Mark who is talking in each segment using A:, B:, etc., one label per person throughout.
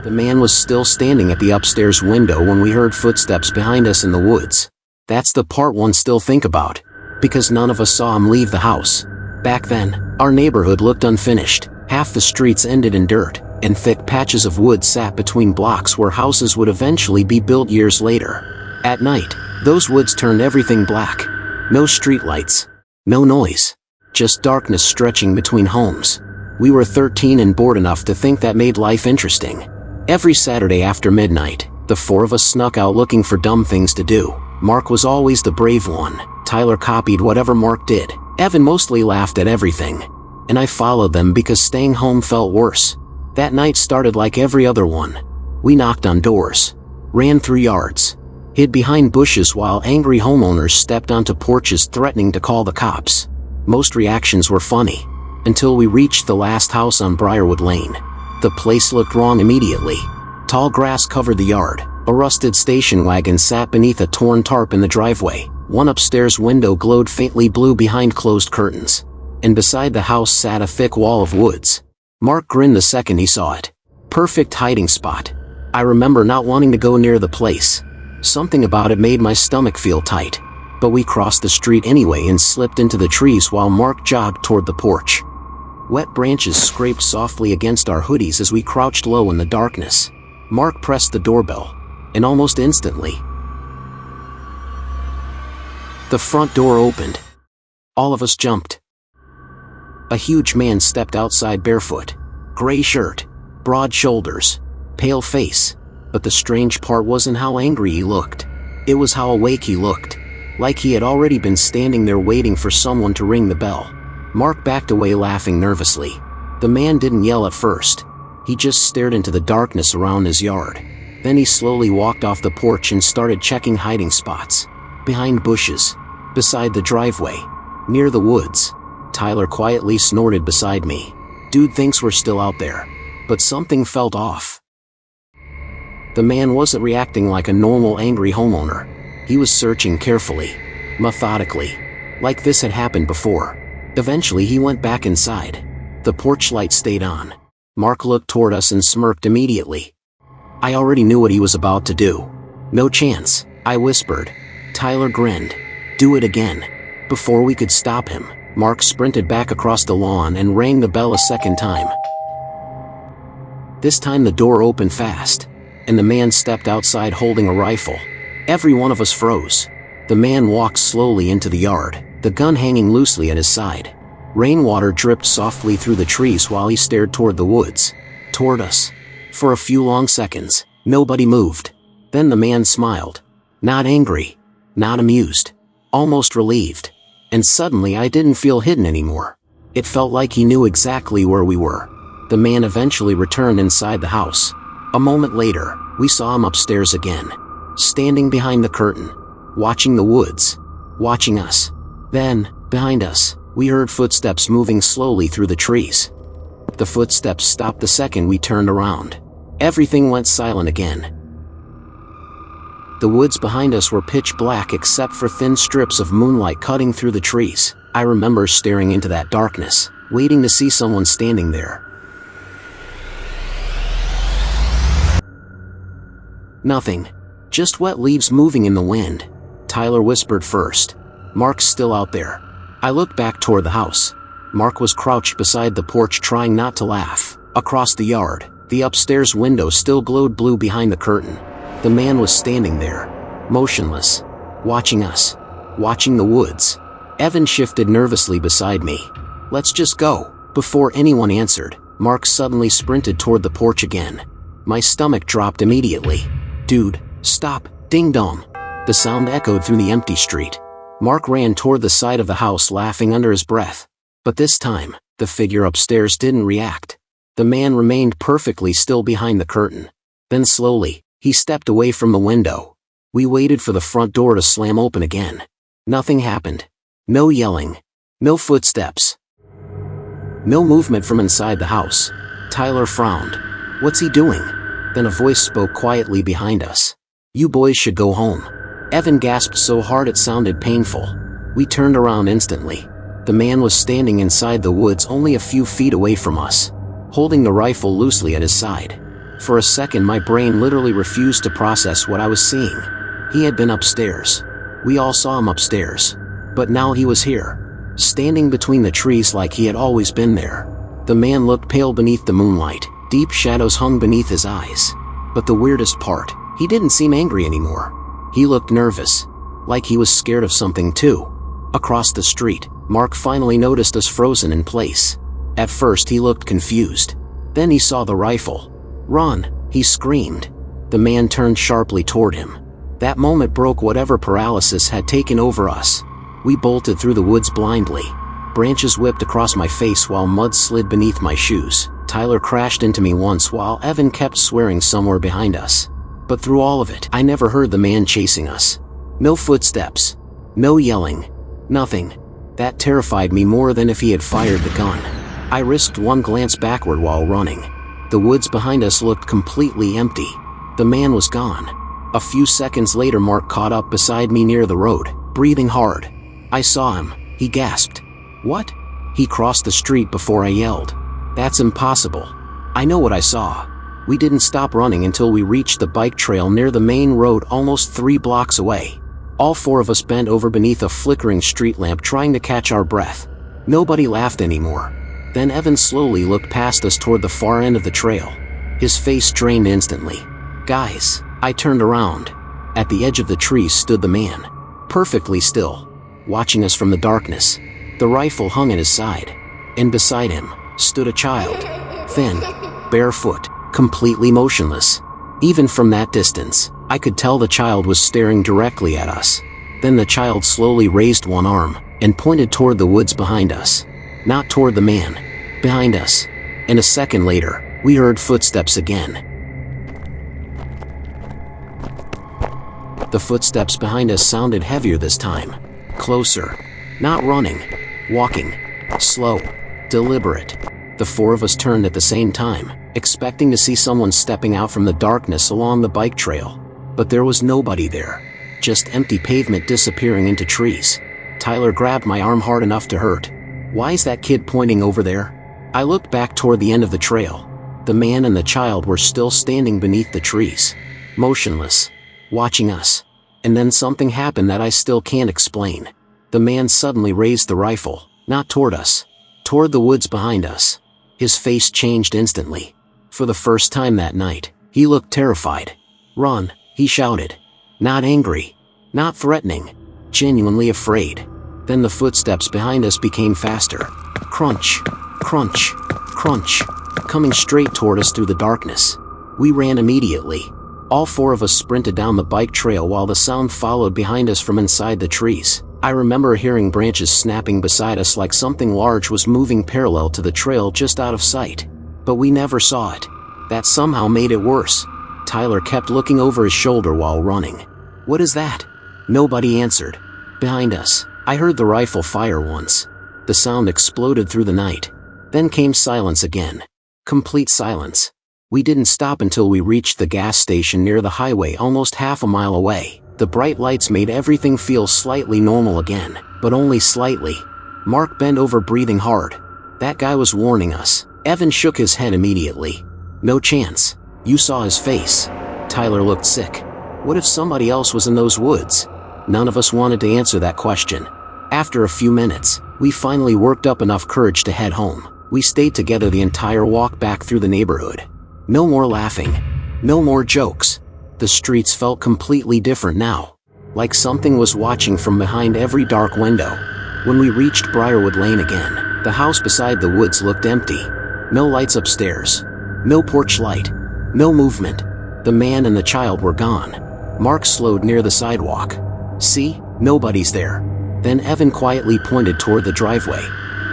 A: The man was still standing at the upstairs window when we heard footsteps behind us in the woods. That's the part one still think about, because none of us saw him leave the house. Back then, our neighborhood looked unfinished. Half the streets ended in dirt, and thick patches of wood sat between blocks where houses would eventually be built years later. At night, those woods turned everything black. No streetlights. No noise. Just darkness stretching between homes. We were 13 and bored enough to think that made life interesting. Every Saturday after midnight, the four of us snuck out looking for dumb things to do. Mark was always the brave one. Tyler copied whatever Mark did. Evan mostly laughed at everything. And I followed them because staying home felt worse. That night started like every other one. We knocked on doors, ran through yards, hid behind bushes while angry homeowners stepped onto porches threatening to call the cops. Most reactions were funny, until we reached the last house on Briarwood Lane. The place looked wrong immediately. Tall grass covered the yard. A rusted station wagon sat beneath a torn tarp in the driveway. One upstairs window glowed faintly blue behind closed curtains. And beside the house sat a thick wall of woods. Mark grinned the second he saw it. Perfect hiding spot. I remember not wanting to go near the place. Something about it made my stomach feel tight. But we crossed the street anyway and slipped into the trees while Mark jogged toward the porch. Wet branches scraped softly against our hoodies as we crouched low in the darkness. Mark pressed the doorbell, and almost instantly, the front door opened. All of us jumped. A huge man stepped outside barefoot. Gray shirt, broad shoulders, pale face. But the strange part wasn't how angry he looked. It was how awake he looked. Like he had already been standing there waiting for someone to ring the bell. Mark backed away laughing nervously. The man didn't yell at first. He just stared into the darkness around his yard. Then he slowly walked off the porch and started checking hiding spots. Behind bushes. Beside the driveway. Near the woods. Tyler quietly snorted beside me. Dude thinks we're still out there. But something felt off. The man wasn't reacting like a normal angry homeowner. He was searching carefully. Methodically. Like this had happened before. Eventually he went back inside. The porch light stayed on. Mark looked toward us and smirked immediately. I already knew what he was about to do. No chance, I whispered. Tyler grinned. Do it again. Before we could stop him, Mark sprinted back across the lawn and rang the bell a second time. This time the door opened fast, and the man stepped outside holding a rifle. Every one of us froze. The man walked slowly into the yard, the gun hanging loosely at his side. Rainwater dripped softly through the trees while he stared toward the woods. Toward us. For a few long seconds, nobody moved. Then the man smiled. Not angry. Not amused. Almost relieved. And suddenly I didn't feel hidden anymore. It felt like he knew exactly where we were. The man eventually returned inside the house. A moment later, we saw him upstairs again. Standing behind the curtain. Watching the woods. Watching us. Then, behind us, we heard footsteps moving slowly through the trees. The footsteps stopped the second we turned around. Everything went silent again. The woods behind us were pitch black except for thin strips of moonlight cutting through the trees. I remember staring into that darkness, waiting to see someone standing there. Nothing. Just wet leaves moving in the wind. Tyler whispered first. Mark's still out there. I looked back toward the house. Mark was crouched beside the porch trying not to laugh. Across the yard, the upstairs window still glowed blue behind the curtain. The man was standing there, motionless, watching us, watching the woods. Evan shifted nervously beside me. Let's just go. Before anyone answered, Mark suddenly sprinted toward the porch again. My stomach dropped immediately. Dude, stop, ding dong. The sound echoed through the empty street. Mark ran toward the side of the house laughing under his breath. But this time, the figure upstairs didn't react. The man remained perfectly still behind the curtain. Then slowly, he stepped away from the window. We waited for the front door to slam open again. Nothing happened. No yelling. No footsteps. No movement from inside the house. Tyler frowned. What's he doing? Then a voice spoke quietly behind us. You boys should go home. Evan gasped so hard it sounded painful. We turned around instantly. The man was standing inside the woods only a few feet away from us, holding the rifle loosely at his side. For a second my brain literally refused to process what I was seeing. He had been upstairs. We all saw him upstairs. But now he was here, standing between the trees like he had always been there. The man looked pale beneath the moonlight. Deep shadows hung beneath his eyes. But the weirdest part, he didn't seem angry anymore. He looked nervous, like he was scared of something too. Across the street, Mark finally noticed us frozen in place. At first he looked confused. Then he saw the rifle. "Run!" he screamed. The man turned sharply toward him. That moment broke whatever paralysis had taken over us. We bolted through the woods blindly. Branches whipped across my face while mud slid beneath my shoes. Tyler crashed into me once while Evan kept swearing somewhere behind us. But through all of it, I never heard the man chasing us. No footsteps. No yelling. Nothing. That terrified me more than if he had fired the gun. I risked one glance backward while running. The woods behind us looked completely empty. The man was gone. A few seconds later Mark caught up beside me near the road, breathing hard. I saw him. He gasped. "What?" He crossed the street before I yelled. "That's impossible." I know what I saw. We didn't stop running until we reached the bike trail near the main road almost 3 blocks away. All 4 of us bent over beneath a flickering street lamp trying to catch our breath. Nobody laughed anymore. Then Evan slowly looked past us toward the far end of the trail. His face strained instantly. "Guys." I turned around. At the edge of the trees stood the man, perfectly still, watching us from the darkness. The rifle hung at his side. And beside him stood a child, thin, barefoot, completely motionless. Even from that distance, I could tell the child was staring directly at us. Then the child slowly raised one arm and pointed toward the woods behind us. Not toward the man. Behind us. And a second later, we heard footsteps again. The footsteps behind us sounded heavier this time. Closer. Not running. Walking. Slow. Deliberate. The 4 of us turned at the same time, expecting to see someone stepping out from the darkness along the bike trail. But there was nobody there. Just empty pavement disappearing into trees. Tyler grabbed my arm hard enough to hurt. "Why is that kid pointing over there?" I looked back toward the end of the trail. The man and the child were still standing beneath the trees, motionless, watching us. And then something happened that I still can't explain. The man suddenly raised the rifle, not toward us, toward the woods behind us. His face changed instantly. For the first time that night, he looked terrified. "Run," he shouted. Not angry, not threatening, genuinely afraid. Then the footsteps behind us became faster. Crunch, crunch, crunch, coming straight toward us through the darkness. We ran immediately. All 4 of us sprinted down the bike trail while the sound followed behind us from inside the trees. I remember hearing branches snapping beside us like something large was moving parallel to the trail just out of sight. But we never saw it. That somehow made it worse. Tyler kept looking over his shoulder while running. "What is that?" Nobody answered. Behind us, I heard the rifle fire once. The sound exploded through the night. Then came silence again. Complete silence. We didn't stop until we reached the gas station near the highway almost half a mile away. The bright lights made everything feel slightly normal again, but only slightly. Mark bent over breathing hard. That guy was warning us. Evan shook his head immediately. "No chance. You saw his face." Tyler looked sick. What if somebody else was in those woods? None of us wanted to answer that question. After a few minutes, we finally worked up enough courage to head home. We stayed together the entire walk back through the neighborhood. No more laughing. No more jokes. The streets felt completely different now. Like something was watching from behind every dark window. When we reached Briarwood Lane again, the house beside the woods looked empty. No lights upstairs. No porch light. No movement. The man and the child were gone. Mark slowed near the sidewalk. "See? Nobody's there." Then Evan quietly pointed toward the driveway.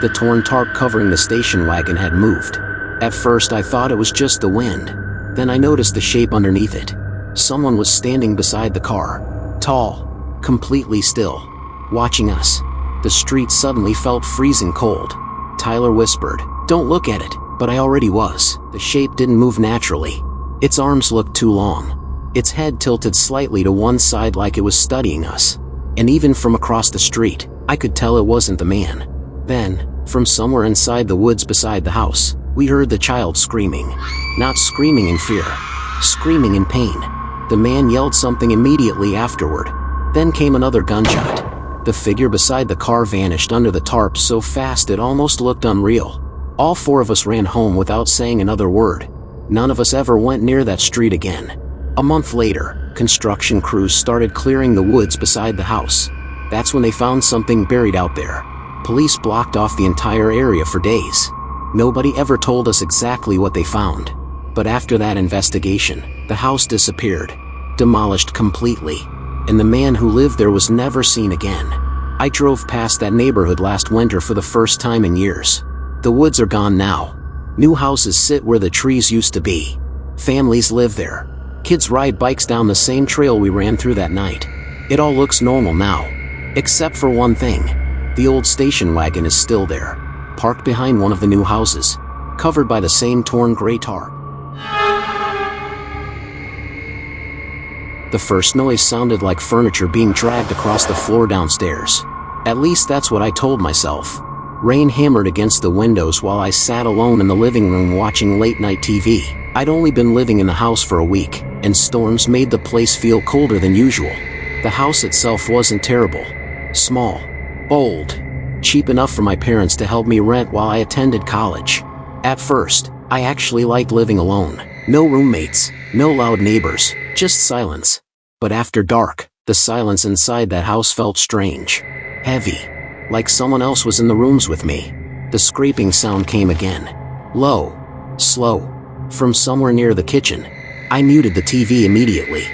A: The torn tarp covering the station wagon had moved. At first I thought it was just the wind. Then I noticed the shape underneath it. Someone was standing beside the car. Tall. Completely still. Watching us. The street suddenly felt freezing cold. Tyler whispered, "Don't look at it," but I already was. The shape didn't move naturally. Its arms looked too long. Its head tilted slightly to one side like it was studying us. And even from across the street, I could tell it wasn't the man. Then, from somewhere inside the woods beside the house, We heard the child screaming. Not screaming in fear. Screaming in pain. The man yelled something immediately afterward. Then came another gunshot. The figure beside the car vanished under the tarp so fast it almost looked unreal. All four of us ran home without saying another word. None of us ever went near that street again. A month later, construction crews started clearing the woods beside the house. That's when they found something buried out there. Police blocked off the entire area for days. Nobody ever told us exactly what they found. But after that investigation, the house disappeared. Demolished completely. And the man who lived there was never seen again. I drove past that neighborhood last winter for the first time in years. The woods are gone now. New houses sit where the trees used to be. Families live there. Kids ride bikes down the same trail we ran through that night. It all looks normal now. Except for one thing. The old station wagon is still there. Parked behind one of the new houses. Covered by the same torn gray tarp. The first noise sounded like furniture being dragged across the floor downstairs. At least that's what I told myself. Rain hammered against the windows while I sat alone in the living room watching late-night TV. I'd only been living in the house for a week, and storms made the place feel colder than usual. The house itself wasn't terrible. Small. Old. Cheap enough for my parents to help me rent while I attended college. At first, I actually liked living alone. No roommates, no loud neighbors, just silence. But after dark, the silence inside that house felt strange. Heavy. Like someone else was in the rooms with me. The scraping sound came again. Low. Slow. From somewhere near the kitchen. I muted the TV immediately.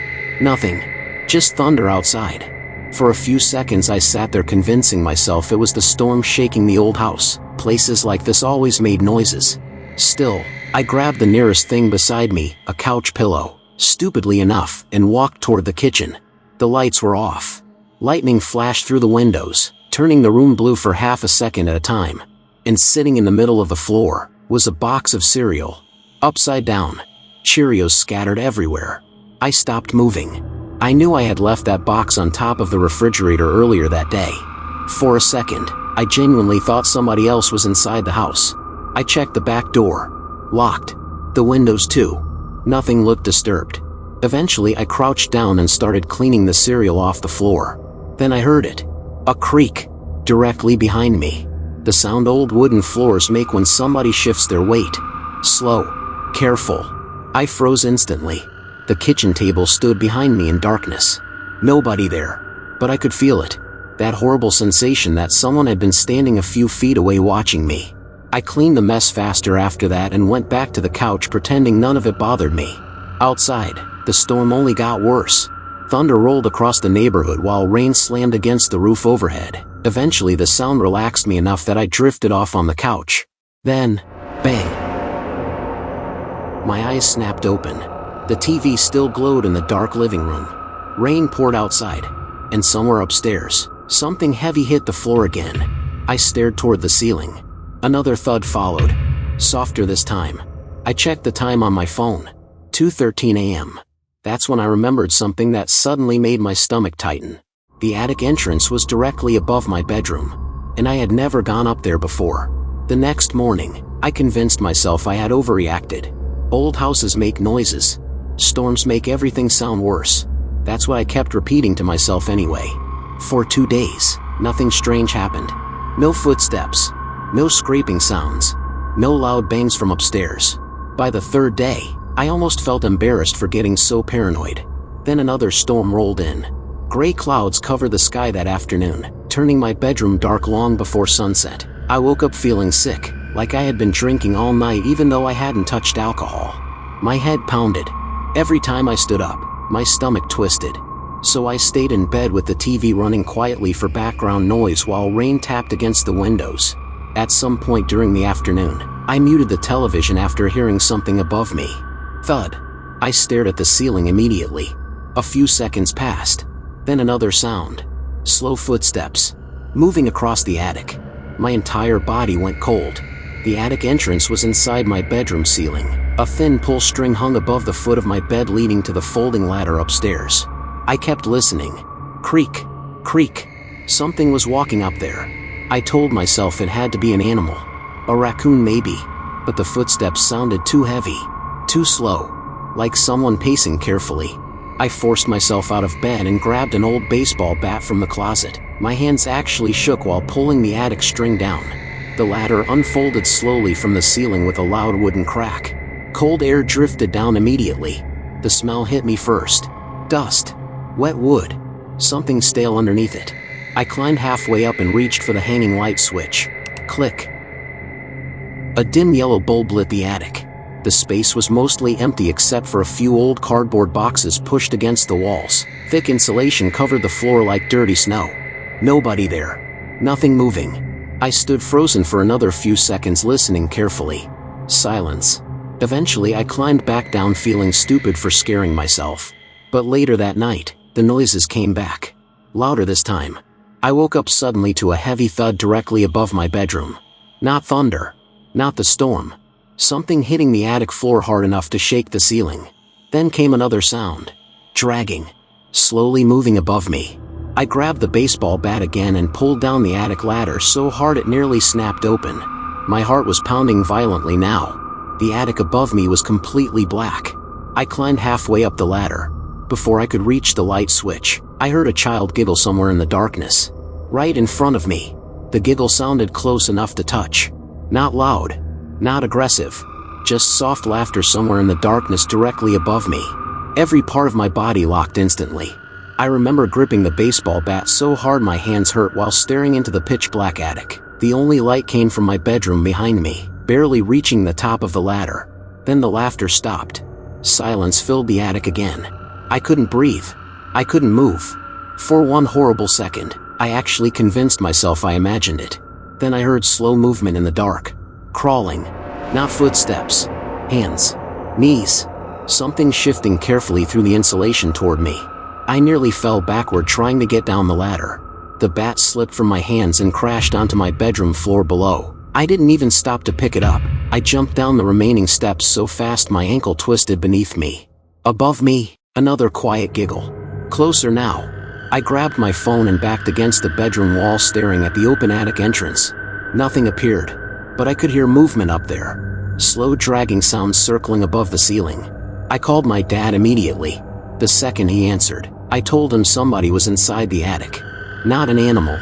A: Nothing. Just thunder outside. For a few seconds I sat there convincing myself it was the storm shaking the old house. Places like this always made noises. Still, I grabbed the nearest thing beside me, a couch pillow, stupidly enough, and walked toward the kitchen. The lights were off. Lightning flashed through the windows, turning the room blue for half a second at a time. And sitting in the middle of the floor was a box of cereal. Upside down. Cheerios scattered everywhere. I stopped moving. I knew I had left that box on top of the refrigerator earlier that day. For a second, I genuinely thought somebody else was inside the house. I checked the back door. Locked. The windows too. Nothing looked disturbed. Eventually I crouched down and started cleaning the cereal off the floor. Then I heard it. A creak. Directly behind me. The sound old wooden floors make when somebody shifts their weight. Slow. Careful. I froze instantly. The kitchen table stood behind me in darkness. Nobody there. But I could feel it. That horrible sensation that someone had been standing a few feet away watching me. I cleaned the mess faster after that and went back to the couch pretending none of it bothered me. Outside, the storm only got worse. Thunder rolled across the neighborhood while rain slammed against the roof overhead. Eventually the sound relaxed me enough that I drifted off on the couch. Then, bang. My eyes snapped open. The TV still glowed in the dark living room. Rain poured outside. And somewhere upstairs, something heavy hit the floor again. I stared toward the ceiling. Another thud followed. Softer this time. I checked the time on my phone. 2:13 a.m. That's when I remembered something that suddenly made my stomach tighten. The attic entrance was directly above my bedroom. And I had never gone up there before. The next morning, I convinced myself I had overreacted. Old houses make noises. Storms make everything sound worse. That's what I kept repeating to myself anyway. For 2 days, nothing strange happened. No footsteps. No scraping sounds. No loud bangs from upstairs. By the third day, I almost felt embarrassed for getting so paranoid. Then another storm rolled in. Gray clouds covered the sky that afternoon, turning my bedroom dark long before sunset. I woke up feeling sick, like I had been drinking all night even though I hadn't touched alcohol. My head pounded. Every time I stood up, my stomach twisted. So I stayed in bed with the TV running quietly for background noise while rain tapped against the windows. At some point during the afternoon, I muted the television after hearing something above me. Thud. I stared at the ceiling immediately. A few seconds passed. Then another sound. Slow footsteps. Moving across the attic. My entire body went cold. The attic entrance was inside my bedroom ceiling. A thin pull string hung above the foot of my bed leading to the folding ladder upstairs. I kept listening. Creak. Creak. Something was walking up there. I told myself it had to be an animal. A raccoon maybe. but the footsteps sounded too heavy, too slow, like someone pacing carefully. I forced myself out of bed and grabbed an old baseball bat from the closet. My hands actually shook while pulling the attic string down. The ladder unfolded slowly from the ceiling with a loud wooden crack. Cold air drifted down immediately. The smell hit me first. Dust. Wet wood. Something stale underneath it. I climbed halfway up and reached for the hanging light switch. Click. A dim yellow bulb lit the attic. The space was mostly empty except for a few old cardboard boxes pushed against the walls. Thick insulation covered the floor like dirty snow. Nobody there. Nothing moving. I stood frozen for another few seconds listening carefully. Silence. Eventually I climbed back down feeling stupid for scaring myself. But later that night, the noises came back. Louder this time. I woke up suddenly to a heavy thud directly above my bedroom. Not thunder. Not the storm. Something hitting the attic floor hard enough to shake the ceiling. Then came another sound. Dragging. Slowly moving above me. I grabbed the baseball bat again and pulled down the attic ladder so hard it nearly snapped open. My heart was pounding violently now. The attic above me was completely black. I climbed halfway up the ladder. Before I could reach the light switch, I heard a child giggle somewhere in the darkness. Right in front of me. The giggle sounded close enough to touch. Not loud. Not aggressive. Just soft laughter somewhere in the darkness directly above me. Every part of my body locked instantly. I remember gripping the baseball bat so hard my hands hurt while staring into the pitch-black attic. The only light came from my bedroom behind me, barely reaching the top of the ladder. Then the laughter stopped. Silence filled the attic again. I couldn't breathe. I couldn't move. For one horrible second, I actually convinced myself I imagined it. Then I heard slow movement in the dark. Crawling. Not footsteps. Hands. Knees. Something shifting carefully through the insulation toward me. I nearly fell backward trying to get down the ladder. The bat slipped from my hands and crashed onto my bedroom floor below. I didn't even stop to pick it up. I jumped down the remaining steps so fast my ankle twisted beneath me. Above me, another quiet giggle. Closer now. I grabbed my phone and backed against the bedroom wall staring at the open attic entrance. Nothing appeared. But I could hear movement up there. Slow dragging sounds circling above the ceiling. I called my dad immediately. The second he answered, I told him somebody was inside the attic. Not an animal.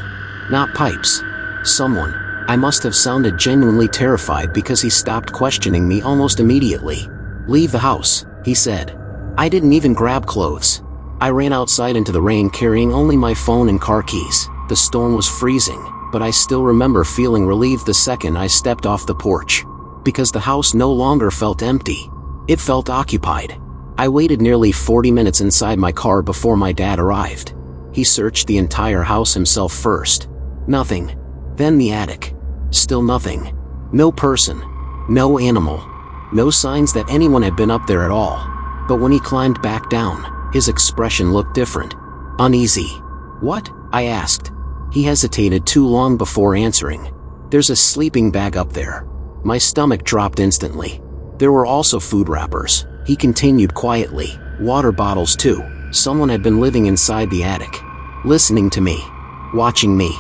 A: Not pipes. Someone. I must have sounded genuinely terrified because he stopped questioning me almost immediately. Leave the house, he said. I didn't even grab clothes. I ran outside into the rain carrying only my phone and car keys. The storm was freezing, but I still remember feeling relieved the second I stepped off the porch. Because the house no longer felt empty. It felt occupied. I waited nearly 40 minutes inside my car before my dad arrived. He searched the entire house himself first. Nothing. Then the attic. Still nothing. No person. No animal. No signs that anyone had been up there at all. But when he climbed back down, his expression looked different. Uneasy. What? I asked. He hesitated too long before answering. There's a sleeping bag up there. My stomach dropped instantly. There were also food wrappers. He continued quietly. Water bottles too. Someone had been living inside the attic. Listening to me. Watching me.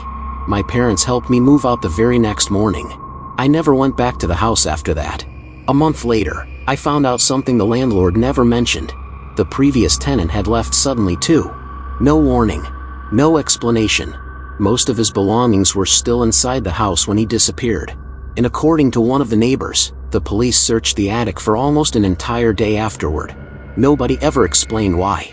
A: My parents helped me move out the very next morning. I never went back to the house after that. A month later, I found out something the landlord never mentioned. The previous tenant had left suddenly too. No warning. No explanation. Most of his belongings were still inside the house when he disappeared. And according to one of the neighbors, the police searched the attic for almost an entire day afterward. Nobody ever explained why.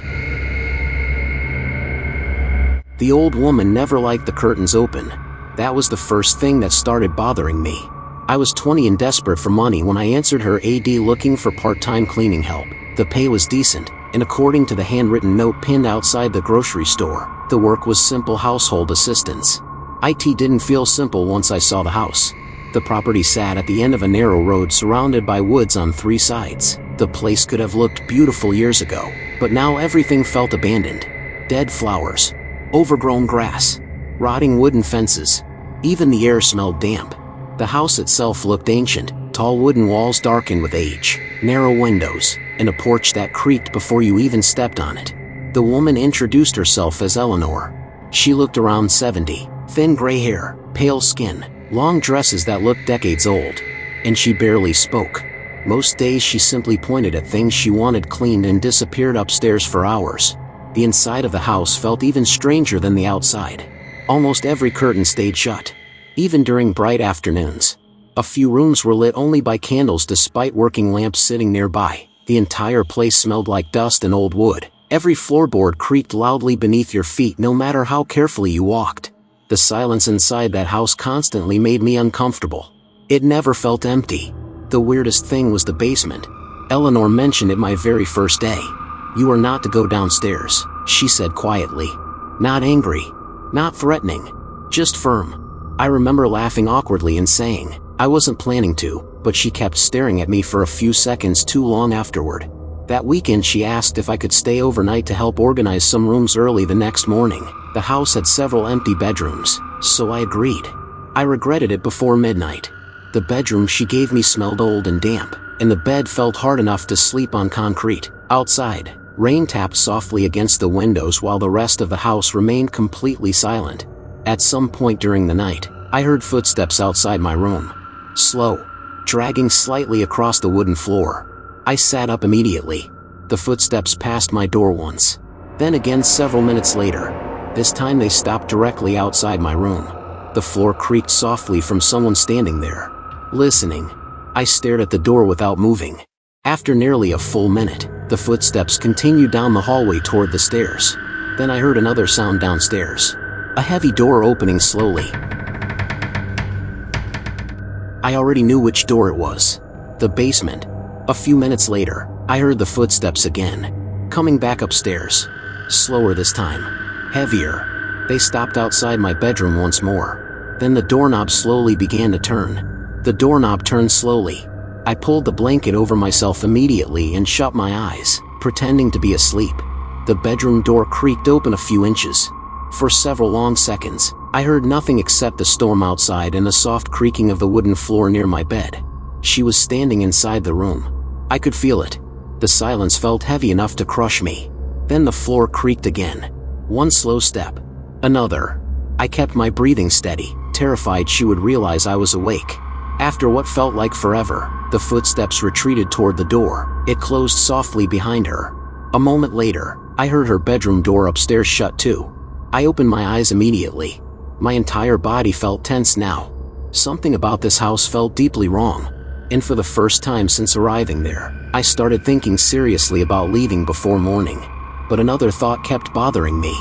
A: The old woman never liked the curtains open. That was the first thing that started bothering me. I was 20 and desperate for money when I answered her AD looking for part-time cleaning help. The pay was decent, and according to the handwritten note pinned outside the grocery store, the work was simple household assistance. IT didn't feel simple once I saw the house. The property sat at the end of a narrow road surrounded by woods on 3 sides. The place could have looked beautiful years ago, but now everything felt abandoned. Dead flowers. Overgrown grass. Rotting wooden fences. Even the air smelled damp. The house itself looked ancient, tall wooden walls darkened with age, narrow windows, and a porch that creaked before you even stepped on it. The woman introduced herself as Eleanor. She looked around 70, thin gray hair, pale skin, long dresses that looked decades old. and she barely spoke. Most days she simply pointed at things she wanted cleaned and disappeared upstairs for hours. The inside of the house felt even stranger than the outside. Almost every curtain stayed shut, even during bright afternoons. A few rooms were lit only by candles despite working lamps sitting nearby. The entire place smelled like dust and old wood. Every floorboard creaked loudly beneath your feet no matter how carefully you walked. The silence inside that house constantly made me uncomfortable. It never felt empty. The weirdest thing was the basement. Eleanor mentioned it my very first day. "You are not to go downstairs," she said quietly. Not angry, not threatening, just firm. I remember laughing awkwardly and saying I wasn't planning to, but she kept staring at me for a few seconds too long afterward. That weekend she asked if I could stay overnight to help organize some rooms early the next morning. The house had several empty bedrooms, so I agreed. I regretted it before midnight. The bedroom she gave me smelled old and damp, and the bed felt hard enough to sleep on concrete. Outside, rain tapped softly against the windows while the rest of the house remained completely silent. At some point during the night, I heard footsteps outside my room. Slow, dragging slightly across the wooden floor. I sat up immediately. The footsteps passed my door once, then again several minutes later. This time they stopped directly outside my room. The floor creaked softly from someone standing there, listening. I stared at the door without moving. After nearly a full minute, the footsteps continued down the hallway toward the stairs. Then I heard another sound downstairs. A heavy door opening slowly. I already knew which door it was. The basement. A few minutes later, I heard the footsteps again, coming back upstairs. Slower this time. Heavier. They stopped outside my bedroom once more. Then the doorknob slowly began to turn. The doorknob turned slowly. I pulled the blanket over myself immediately and shut my eyes, pretending to be asleep. The bedroom door creaked open a few inches. For several long seconds, I heard nothing except the storm outside and the soft creaking of the wooden floor near my bed. She was standing inside the room. I could feel it. The silence felt heavy enough to crush me. Then the floor creaked again. One slow step. Another. I kept my breathing steady, terrified she would realize I was awake. After what felt like forever, the footsteps retreated toward the door. It closed softly behind her. A moment later, I heard her bedroom door upstairs shut too. I opened my eyes immediately. My entire body felt tense now. Something about this house felt deeply wrong. And for the first time since arriving there, I started thinking seriously about leaving before morning. But another thought kept bothering me.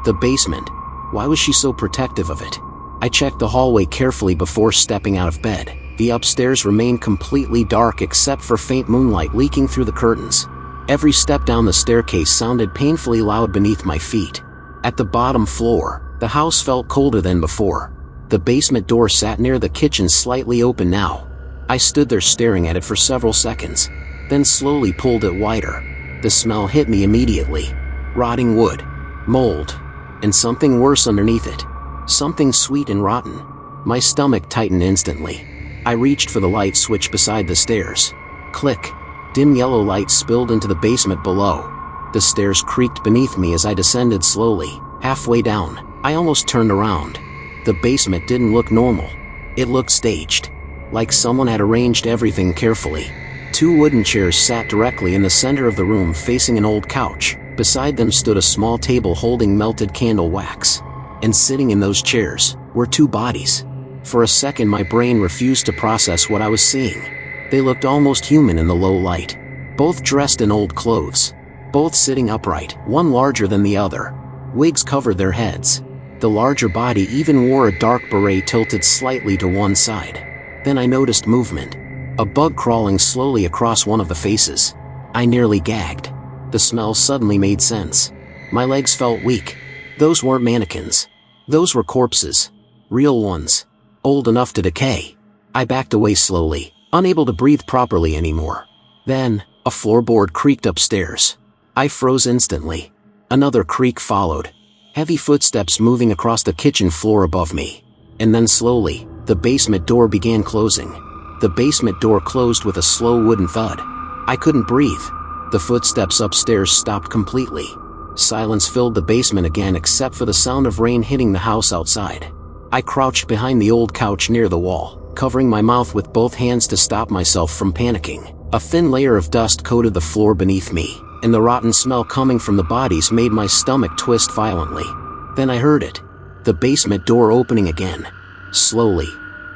A: The basement. Why was she so protective of it? I checked the hallway carefully before stepping out of bed. The upstairs remained completely dark except for faint moonlight leaking through the curtains. Every step down the staircase sounded painfully loud beneath my feet. At the bottom floor, the house felt colder than before. The basement door sat near the kitchen, slightly open now. I stood there staring at it for several seconds, then slowly pulled it wider. The smell hit me immediately. Rotting wood, mold, and something worse underneath it. Something sweet and rotten. My stomach tightened instantly. I reached for the light switch beside the stairs. Click. Dim yellow light spilled into the basement below. The stairs creaked beneath me as I descended slowly. Halfway down, I almost turned around. The basement didn't look normal. It looked staged, like someone had arranged everything carefully. Two wooden chairs sat directly in the center of the room facing an old couch. Beside them stood a small table holding melted candle wax. And sitting in those chairs were two bodies. For a second my brain refused to process what I was seeing. They looked almost human in the low light. Both dressed in old clothes. Both sitting upright, one larger than the other. Wigs covered their heads. The larger body even wore a dark beret tilted slightly to one side. Then I noticed movement. A bug crawling slowly across one of the faces. I nearly gagged. The smell suddenly made sense. My legs felt weak. Those weren't mannequins. Those were corpses. Real ones. Old enough to decay. I backed away slowly, unable to breathe properly anymore. Then, a floorboard creaked upstairs. I froze instantly. Another creak followed. Heavy footsteps moving across the kitchen floor above me. And then slowly, the basement door began closing. The basement door closed with a slow wooden thud. I couldn't breathe. The footsteps upstairs stopped completely. Silence filled the basement again except for the sound of rain hitting the house outside. I crouched behind the old couch near the wall, covering my mouth with both hands to stop myself from panicking. A thin layer of dust coated the floor beneath me, and the rotten smell coming from the bodies made my stomach twist violently. Then I heard it. The basement door opening again. Slowly.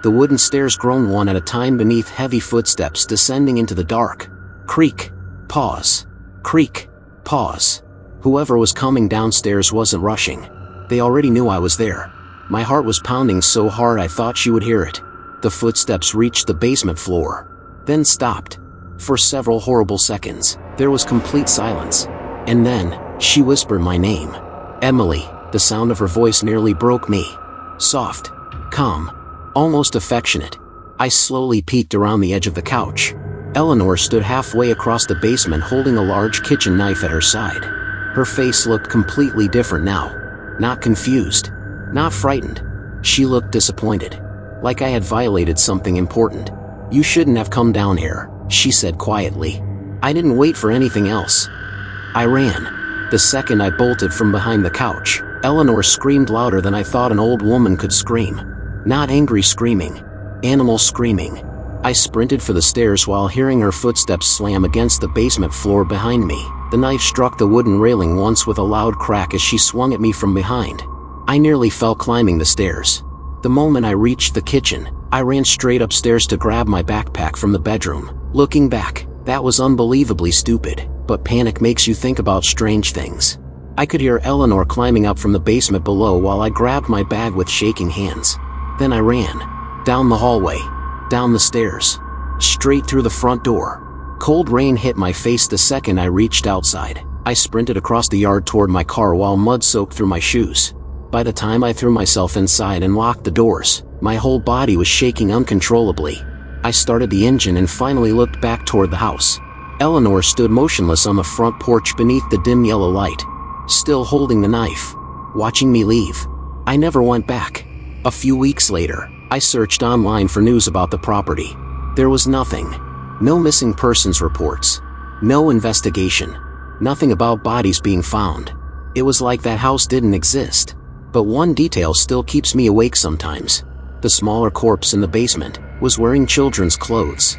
A: The wooden stairs groaned one at a time beneath heavy footsteps descending into the dark. Creak. Pause. Creak. Pause. Whoever was coming downstairs wasn't rushing. They already knew I was there. My heart was pounding so hard I thought she would hear it. The footsteps reached the basement floor, then stopped. For several horrible seconds, there was complete silence. And then, she whispered my name. Emily. The sound of her voice nearly broke me. Soft. Calm. Almost affectionate. I slowly peeked around the edge of the couch. Eleanor stood halfway across the basement holding a large kitchen knife at her side. Her face looked completely different now. Not confused. Not frightened. She looked disappointed. Like I had violated something important. You shouldn't have come down here, she said quietly. I didn't wait for anything else. I ran. The second I bolted from behind the couch, Eleanor screamed louder than I thought an old woman could scream. Not angry screaming. Animal screaming. I sprinted for the stairs while hearing her footsteps slam against the basement floor behind me. The knife struck the wooden railing once with a loud crack as she swung at me from behind. I nearly fell climbing the stairs. The moment I reached the kitchen, I ran straight upstairs to grab my backpack from the bedroom. Looking back, that was unbelievably stupid, but panic makes you think about strange things. I could hear Eleanor climbing up from the basement below while I grabbed my bag with shaking hands. Then I ran. Down the hallway. Down the stairs. Straight through the front door. Cold rain hit my face the second I reached outside. I sprinted across the yard toward my car while mud soaked through my shoes. By the time I threw myself inside and locked the doors, my whole body was shaking uncontrollably. I started the engine and finally looked back toward the house. Eleanor stood motionless on the front porch beneath the dim yellow light, still holding the knife, watching me leave. I never went back. A few weeks later, I searched online for news about the property. There was nothing. No missing persons reports. No investigation. Nothing about bodies being found. It was like that house didn't exist. But one detail still keeps me awake sometimes. The smaller corpse in the basement was wearing children's clothes.